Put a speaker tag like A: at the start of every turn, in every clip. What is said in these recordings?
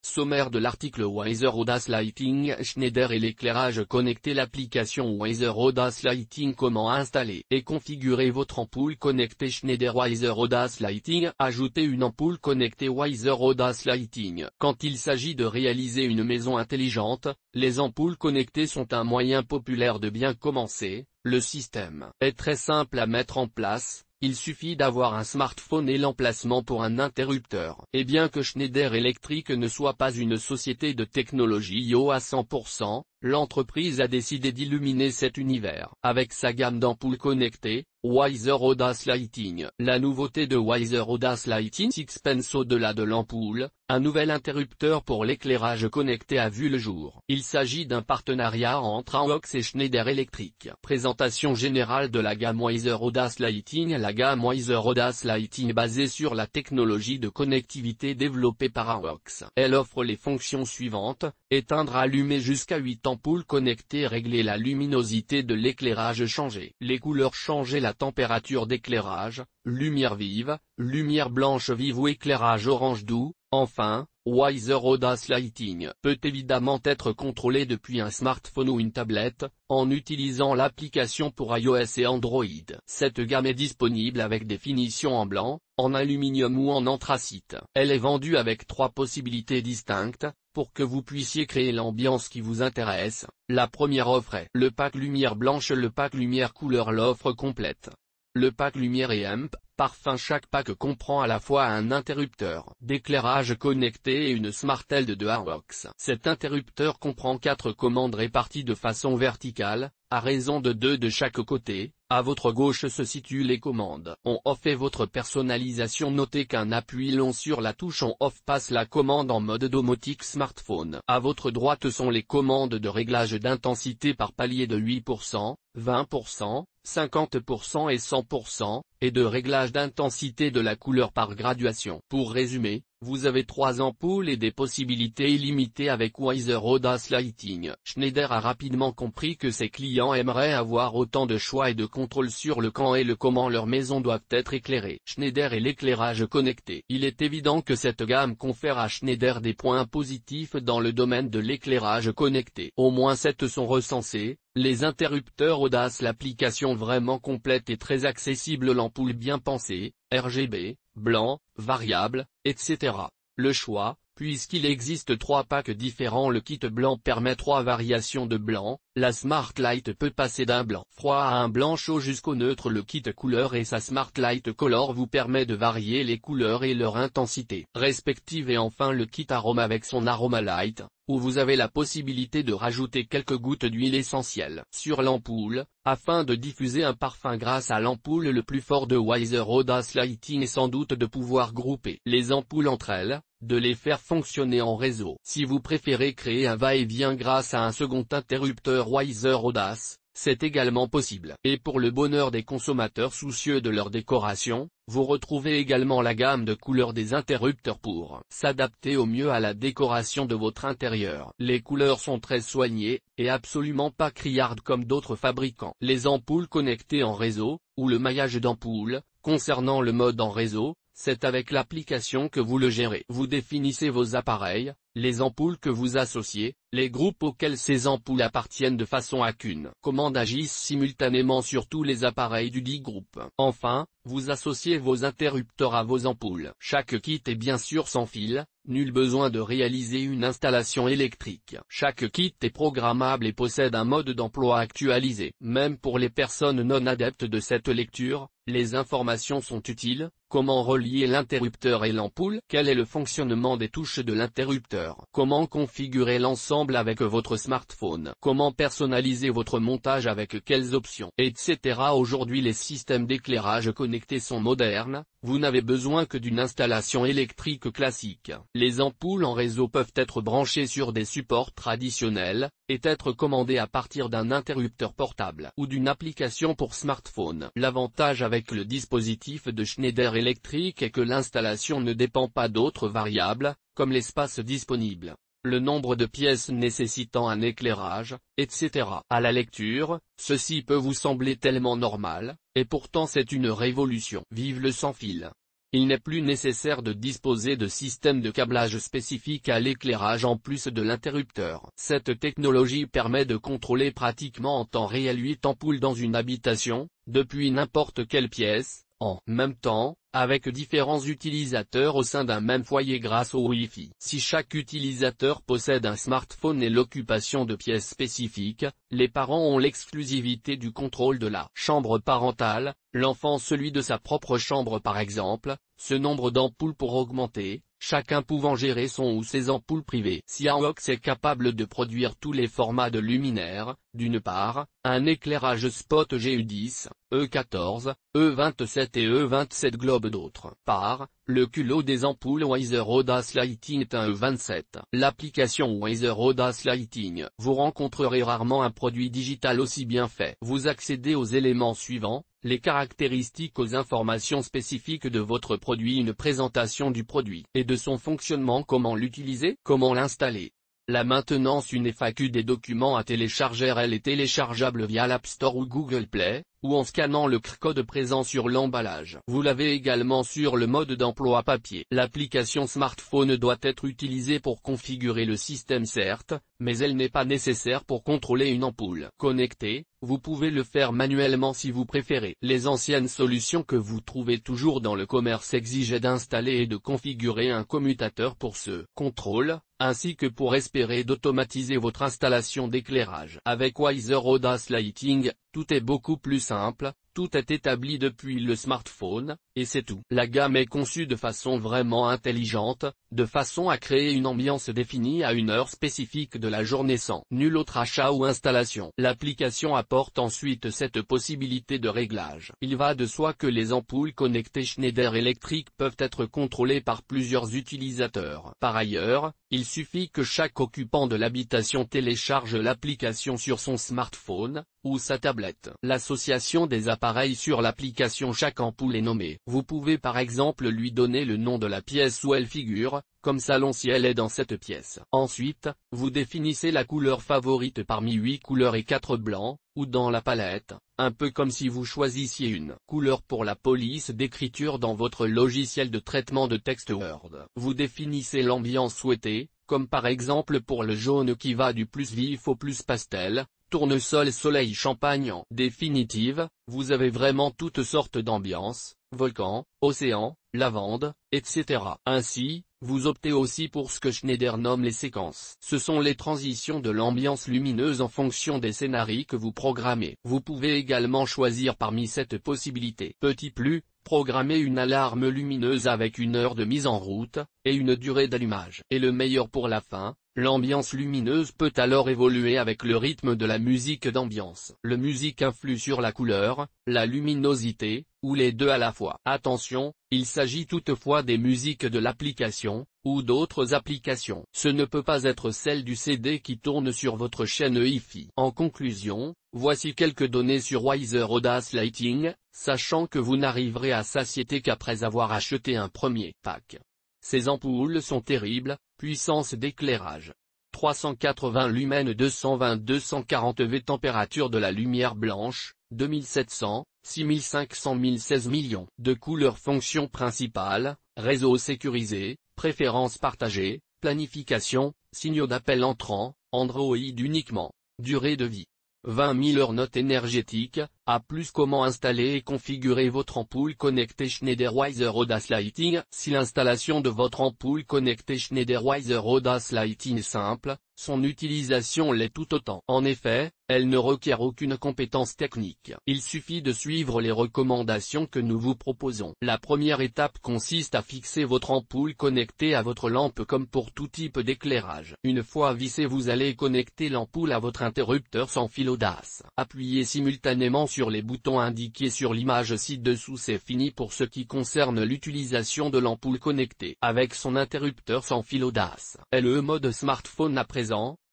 A: Sommaire de l'article Wiser Audace Lighting Schneider et l'éclairage connecté. L'application Wiser Audace Lighting. Comment installer et configurer votre ampoule connectée Schneider Wiser Audace Lighting. Ajoutez une ampoule connectée Wiser Audace Lighting. Quand il s'agit de réaliser une maison intelligente, les ampoules connectées sont un moyen populaire de bien commencer. Le système est très simple à mettre en place. Il suffit d'avoir un smartphone et l'emplacement pour un interrupteur. Et bien que Schneider Electric ne soit pas une société de technologie IO à 100%, l'entreprise a décidé d'illuminer cet univers avec sa gamme d'ampoules connectées, Wiser Audace Lighting. La nouveauté de Wiser Audace Lighting s'expense au-delà de l'ampoule, un nouvel interrupteur pour l'éclairage connecté a vu le jour. Il s'agit d'un partenariat entre AWOX et Schneider Electric. Présentation générale de la gamme Wiser Audace Lighting. La gamme Wiser Audace Lighting est basée sur la technologie de connectivité développée par AWOX. Elle offre les fonctions suivantes: éteindre, allumer jusqu'à 8 ampoules connectées, régler la luminosité de l'éclairage, changer les couleurs, changer la température d'éclairage, lumière vive, lumière blanche vive ou éclairage orange doux. Enfin, Wiser Audace Lighting peut évidemment être contrôlé depuis un smartphone ou une tablette, en utilisant l'application pour iOS et Android. Cette gamme est disponible avec des finitions en blanc, en aluminium ou en anthracite. Elle est vendue avec 3 possibilités distinctes, pour que vous puissiez créer l'ambiance qui vous intéresse. La première offre est le pack lumière blanche, le pack lumière couleur, l'offre complète. Le pack lumière et amp, parfum. Chaque pack comprend à la fois un interrupteur d'éclairage connecté et une Smart LED de AWOX. Cet interrupteur comprend 4 commandes réparties de façon verticale, à raison de 2 de chaque côté. À votre gauche se situent les commandes on-off et votre personnalisation. Notez qu'un appui long sur la touche on-off passe la commande en mode domotique smartphone. À votre droite sont les commandes de réglage d'intensité par palier de 8%, 20%, 50% et 100%, et de réglage d'intensité de la couleur par graduation. Pour résumer, vous avez 3 ampoules et des possibilités illimitées avec Wiser Audace Lighting. Schneider a rapidement compris que ses clients aimeraient avoir autant de choix et de contrôle sur le quand et le comment leurs maisons doivent être éclairées. Schneider et l'éclairage connecté. Il est évident que cette gamme confère à Schneider des points positifs dans le domaine de l'éclairage connecté. Au moins 7 sont recensés. Les interrupteurs Audace, l'application vraiment complète et très accessible, l'ampoule bien pensée, RGB, blanc, variable, etc. Le choix, puisqu'il existe 3 packs différents. Le kit blanc permet 3 variations de blanc. La Smart Light peut passer d'un blanc froid à un blanc chaud jusqu'au neutre. Le kit couleur et sa Smart Light Color vous permet de varier les couleurs et leur intensité respective. Et enfin le kit arôme avec son Aroma Light, où vous avez la possibilité de rajouter quelques gouttes d'huile essentielle sur l'ampoule, afin de diffuser un parfum. Grâce à l'ampoule le plus fort de Wiser Audace Lighting est sans doute de pouvoir grouper les ampoules entre elles, de les faire fonctionner en réseau. Si vous préférez créer un va-et-vient grâce à un second interrupteur Wiser Audace, c'est également possible. Et pour le bonheur des consommateurs soucieux de leur décoration, vous retrouvez également la gamme de couleurs des interrupteurs pour s'adapter au mieux à la décoration de votre intérieur. Les couleurs sont très soignées, et absolument pas criardes comme d'autres fabricants. Les ampoules connectées en réseau, ou le maillage d'ampoules. Concernant le mode en réseau, c'est avec l'application que vous le gérez. Vous définissez vos appareils, les ampoules que vous associez, les groupes auxquels ces ampoules appartiennent de façon à qu'une commande agisse simultanément sur tous les appareils du dit groupe. Enfin, vous associez vos interrupteurs à vos ampoules. Chaque kit est bien sûr sans fil, nul besoin de réaliser une installation électrique. Chaque kit est programmable et possède un mode d'emploi actualisé. Même pour les personnes non adeptes de cette lecture, les informations sont utiles. Comment relier l'interrupteur et l'ampoule? Quel est le fonctionnement des touches de l'interrupteur? Comment configurer l'ensemble avec votre smartphone? Comment personnaliser votre montage avec quelles options, etc. Aujourd'hui les systèmes d'éclairage connectés sont modernes, vous n'avez besoin que d'une installation électrique classique. Les ampoules en réseau peuvent être branchées sur des supports traditionnels, et être commandées à partir d'un interrupteur portable ou d'une application pour smartphone. L'avantage avec le dispositif de Schneider Electric est que l'installation ne dépend pas d'autres variables, comme l'espace disponible, le nombre de pièces nécessitant un éclairage, etc. À la lecture, ceci peut vous sembler tellement normal, et pourtant c'est une révolution. Vive le sans fil! Il n'est plus nécessaire de disposer de systèmes de câblage spécifiques à l'éclairage en plus de l'interrupteur. Cette technologie permet de contrôler pratiquement en temps réel 8 ampoules dans une habitation, depuis n'importe quelle pièce, en même temps, avec différents utilisateurs au sein d'un même foyer grâce au Wi-Fi. Si chaque utilisateur possède un smartphone et l'occupation de pièces spécifiques, les parents ont l'exclusivité du contrôle de la chambre parentale, l'enfant celui de sa propre chambre par exemple, ce nombre d'ampoules pour augmenter, chacun pouvant gérer son ou ses ampoules privées. Xiaox est capable de produire tous les formats de luminaires, d'une part, un éclairage spot GU10, E14, E27 et E27 globe d'autre part, le culot des ampoules Wiser Audace Lighting est un E27. L'application Wiser Audace Lighting. Vous rencontrerez rarement un produit digital aussi bien fait. Vous accédez aux éléments suivants: les caractéristiques, aux informations spécifiques de votre produit, une présentation du produit et de son fonctionnement, comment l'utiliser, comment l'installer. La maintenance, une FAQ, des documents à télécharger. Elle est téléchargeable via l'App Store ou Google Play, ou en scannant le QR-code présent sur l'emballage. Vous l'avez également sur le mode d'emploi papier. L'application smartphone doit être utilisée pour configurer le système certes, mais elle n'est pas nécessaire pour contrôler une ampoule connectée. Vous pouvez le faire manuellement si vous préférez. Les anciennes solutions que vous trouvez toujours dans le commerce exigeaient d'installer et de configurer un commutateur pour ce contrôle, ainsi que pour espérer d'automatiser votre installation d'éclairage. Avec Wiser Audace Lighting, tout est beaucoup plus simple, tout est établi depuis le smartphone, et c'est tout. La gamme est conçue de façon vraiment intelligente, de façon à créer une ambiance définie à une heure spécifique de la journée sans nul autre achat ou installation. L'application apporte ensuite cette possibilité de réglage. Il va de soi que les ampoules connectées Schneider Electric peuvent être contrôlées par plusieurs utilisateurs. Par ailleurs, il suffit que chaque occupant de l'habitation télécharge l'application sur son smartphone, ou sa tablette. L'association des appareils sur l'application, chaque ampoule est nommée. Vous pouvez par exemple lui donner le nom de la pièce où elle figure, comme salon si elle est dans cette pièce. Ensuite, vous définissez la couleur favorite parmi 8 couleurs et 4 blancs, ou dans la palette, un peu comme si vous choisissiez une couleur pour la police d'écriture dans votre logiciel de traitement de texte Word. Vous définissez l'ambiance souhaitée, comme par exemple pour le jaune qui va du plus vif au plus pastel, tournesol, soleil, champagne. En définitive, vous avez vraiment toutes sortes d'ambiances, volcan, océan, lavande, etc. Ainsi, vous optez aussi pour ce que Schneider nomme les séquences. Ce sont les transitions de l'ambiance lumineuse en fonction des scénarios que vous programmez. Vous pouvez également choisir parmi cette possibilité. Petit plus, programmer une alarme lumineuse avec une heure de mise en route, et une durée d'allumage. Et le meilleur pour la fin, l'ambiance lumineuse peut alors évoluer avec le rythme de la musique d'ambiance. Le musique influe sur la couleur, la luminosité, ou les deux à la fois. Attention, il s'agit toutefois des musiques de l'application, ou d'autres applications. Ce ne peut pas être celle du CD qui tourne sur votre chaîne Hi-Fi. En conclusion, voici quelques données sur Wiser Audace Lighting, sachant que vous n'arriverez à satiété qu'après avoir acheté un premier pack. Ces ampoules sont terribles: puissance d'éclairage 380 lumens, 220-240 V, température de la lumière blanche 2700, 6500, 1016 millions. De couleurs. Fonction principale, réseau sécurisé, préférences partagées, planification, signaux d'appel entrant, Android uniquement. Durée de vie 20 000 heures. Note énergétique, A+. Comment installer et configurer votre ampoule connectée Schneider Wiser Audace Lighting. Si l'installation de votre ampoule connectée Schneider Wiser Audace Lighting est simple, son utilisation l'est tout autant. En effet, elle ne requiert aucune compétence technique. Il suffit de suivre les recommandations que nous vous proposons. La première étape consiste à fixer votre ampoule connectée à votre lampe comme pour tout type d'éclairage. Une fois vissée, vous allez connecter l'ampoule à votre interrupteur sans fil Audace. Appuyez simultanément sur les boutons indiqués sur l'image ci-dessous. C'est fini pour ce qui concerne l'utilisation de l'ampoule connectée avec son interrupteur sans fil Audace. Et le mode smartphone à présent,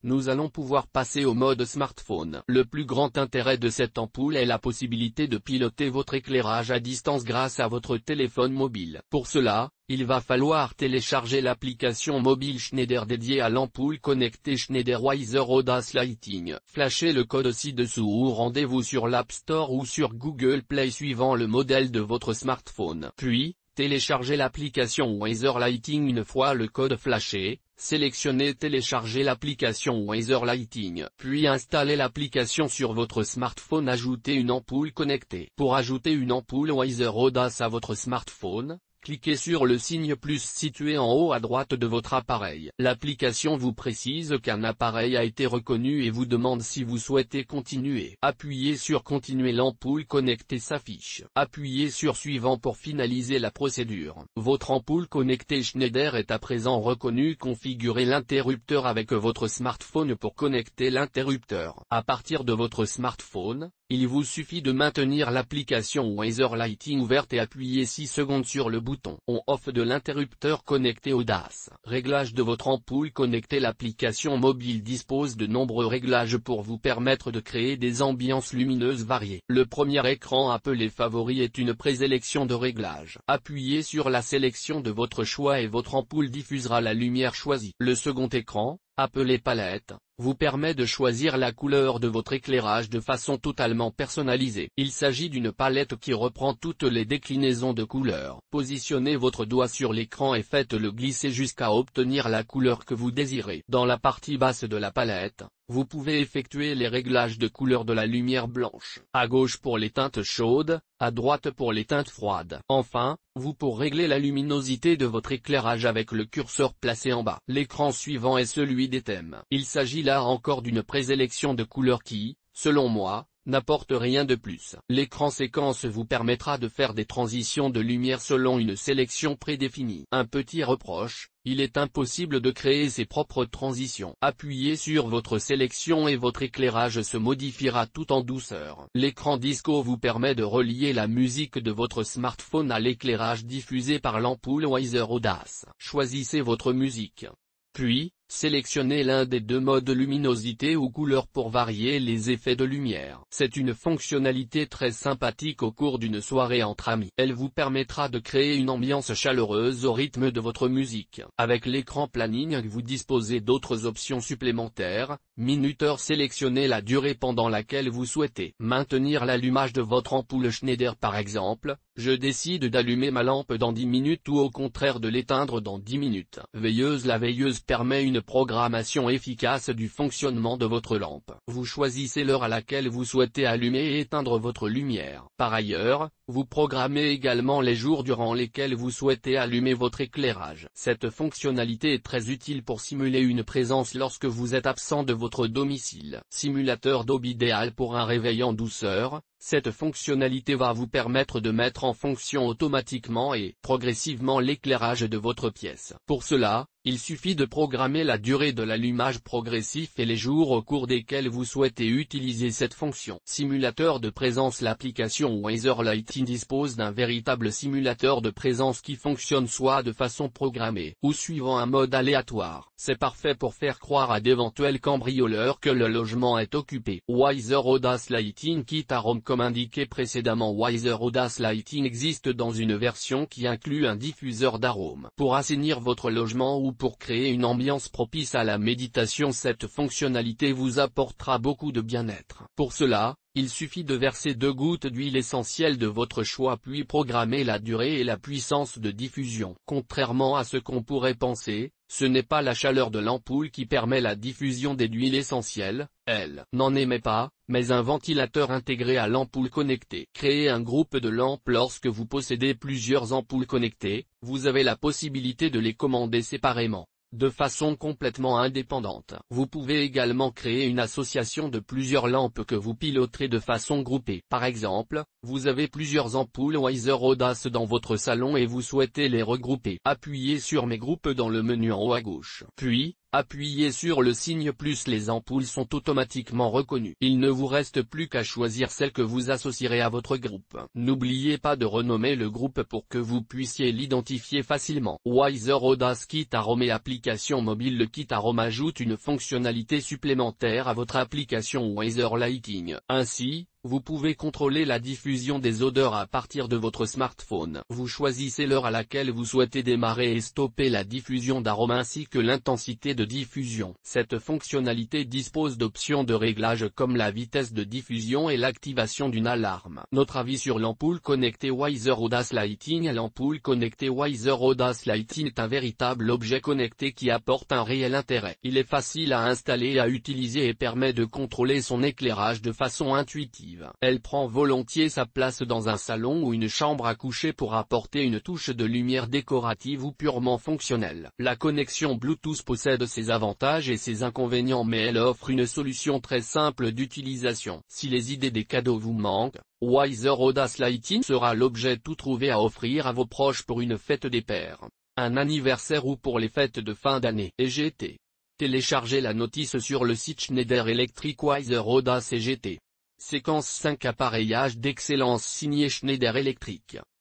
A: nous allons pouvoir passer au mode smartphone. Le plus grand intérêt de cette ampoule est la possibilité de piloter votre éclairage à distance grâce à votre téléphone mobile. Pour cela, il va falloir télécharger l'application mobile Schneider dédiée à l'ampoule connectée Schneider Wiser Audace Lighting. Flashez le code ci-dessous ou rendez-vous sur l'App Store ou sur Google Play suivant le modèle de votre smartphone. Puis, Téléchargez l'application Weather Lighting une fois le code flashé, sélectionnez Télécharger l'application Weather Lighting. Puis installez l'application sur votre smartphone. Ajoutez une ampoule connectée. Pour ajouter une ampoule Weather Audace à votre smartphone, cliquez sur le signe plus situé en haut à droite de votre appareil. L'application vous précise qu'un appareil a été reconnu et vous demande si vous souhaitez continuer. Appuyez sur Continuer, l'ampoule connectée s'affiche. Appuyez sur Suivant pour finaliser la procédure. Votre ampoule connectée Schneider est à présent reconnue. Configurez l'interrupteur avec votre smartphone pour connecter l'interrupteur. À partir de votre smartphone, il vous suffit de maintenir l'application Weather Lighting ouverte et appuyer 6 secondes sur le bouton On/Off de l'interrupteur connecté Audace. Réglage de votre ampoule connectée. L'application mobile dispose de nombreux réglages pour vous permettre de créer des ambiances lumineuses variées. Le premier écran appelé Favoris est une présélection de réglages. Appuyez sur la sélection de votre choix et votre ampoule diffusera la lumière choisie. Le second écran, appelé Palette, vous permet de choisir la couleur de votre éclairage de façon totalement personnalisée. Il s'agit d'une palette qui reprend toutes les déclinaisons de couleurs. Positionnez votre doigt sur l'écran et faites-le glisser jusqu'à obtenir la couleur que vous désirez. Dans la partie basse de la palette, vous pouvez effectuer les réglages de couleur de la lumière blanche. À gauche pour les teintes chaudes, à droite pour les teintes froides. Enfin, vous pourrez régler la luminosité de votre éclairage avec le curseur placé en bas. L'écran suivant est celui des thèmes. Il s'agit là encore d'une présélection de couleurs qui, selon moi, n'apporte rien de plus. L'écran séquence vous permettra de faire des transitions de lumière selon une sélection prédéfinie. Un petit reproche, il est impossible de créer ses propres transitions. Appuyez sur votre sélection et votre éclairage se modifiera tout en douceur. L'écran disco vous permet de relier la musique de votre smartphone à l'éclairage diffusé par l'ampoule Weather Audace. Choisissez votre musique. Puis, sélectionnez l'un des deux modes luminosité ou couleur pour varier les effets de lumière. C'est une fonctionnalité très sympathique au cours d'une soirée entre amis. Elle vous permettra de créer une ambiance chaleureuse au rythme de votre musique. Avec l'écran planning vous disposez d'autres options supplémentaires. Minuteur, sélectionnez la durée pendant laquelle vous souhaitez maintenir l'allumage de votre ampoule Schneider par exemple. Je décide d'allumer ma lampe dans 10 minutes ou au contraire de l'éteindre dans 10 minutes. Veilleuse, la veilleuse permet une programmation efficace du fonctionnement de votre lampe. Vous choisissez l'heure à laquelle vous souhaitez allumer et éteindre votre lumière. Par ailleurs, vous programmez également les jours durant lesquels vous souhaitez allumer votre éclairage. Cette fonctionnalité est très utile pour simuler une présence lorsque vous êtes absent de votre domicile. Simulateur d'aube idéal pour un réveil en douceur. Cette fonctionnalité va vous permettre de mettre en fonction automatiquement et progressivement l'éclairage de votre pièce. Pour cela, il suffit de programmer la durée de l'allumage progressif et les jours au cours desquels vous souhaitez utiliser cette fonction. Simulateur de présence. L'application Weather Lighting dispose d'un véritable simulateur de présence qui fonctionne soit de façon programmée ou suivant un mode aléatoire. C'est parfait pour faire croire à d'éventuels cambrioleurs que le logement est occupé. Weather Audace Lighting Kit Arome. Comme indiqué précédemment, Weather Audace Lighting existe dans une version qui inclut un diffuseur d'arômes. Pour assainir votre logement ou pour créer une ambiance propice à la méditation, cette fonctionnalité vous apportera beaucoup de bien-être. Pour cela, il suffit de verser 2 gouttes d'huile essentielle de votre choix puis programmer la durée et la puissance de diffusion. Contrairement à ce qu'on pourrait penser, ce n'est pas la chaleur de l'ampoule qui permet la diffusion des huiles essentielles, elle n'en émet pas, mais un ventilateur intégré à l'ampoule connectée. Créez un groupe de lampes. Lorsque vous possédez plusieurs ampoules connectées, vous avez la possibilité de les commander séparément, de façon complètement indépendante. Vous pouvez également créer une association de plusieurs lampes que vous piloterez de façon groupée. Par exemple, vous avez plusieurs ampoules Weather Audace dans votre salon et vous souhaitez les regrouper. Appuyez sur Mes groupes dans le menu en haut à gauche. Puis, appuyez sur le signe plus. Les ampoules sont automatiquement reconnues. Il ne vous reste plus qu'à choisir celle que vous associerez à votre groupe. N'oubliez pas de renommer le groupe pour que vous puissiez l'identifier facilement. Weather Audace Kit Arome et application mobile. Le Kit Arome ajoute une fonctionnalité supplémentaire à votre application Weather Lighting. Ainsi, Vous pouvez contrôler la diffusion des odeurs à partir de votre smartphone. Vous choisissez l'heure à laquelle vous souhaitez démarrer et stopper la diffusion d'arômes ainsi que l'intensité de diffusion. Cette fonctionnalité dispose d'options de réglage comme la vitesse de diffusion et l'activation d'une alarme. Notre avis sur l'ampoule connectée Wiser Audace Lighting. L'ampoule connectée Wiser Audace Lighting est un véritable objet connecté qui apporte un réel intérêt. Il est facile à installer et à utiliser et permet de contrôler son éclairage de façon intuitive. Elle prend volontiers sa place dans un salon ou une chambre à coucher pour apporter une touche de lumière décorative ou purement fonctionnelle. La connexion Bluetooth possède ses avantages et ses inconvénients, mais elle offre une solution très simple d'utilisation. Si les idées des cadeaux vous manquent, Wiser Audace Lighting sera l'objet tout trouvé à offrir à vos proches pour une fête des pères, un anniversaire ou pour les fêtes de fin d'année. EGT. Téléchargez la notice sur le site Schneider Electric Wiser Audace EGT. Séquence 5 appareillage d'excellence signé Schneider Electric.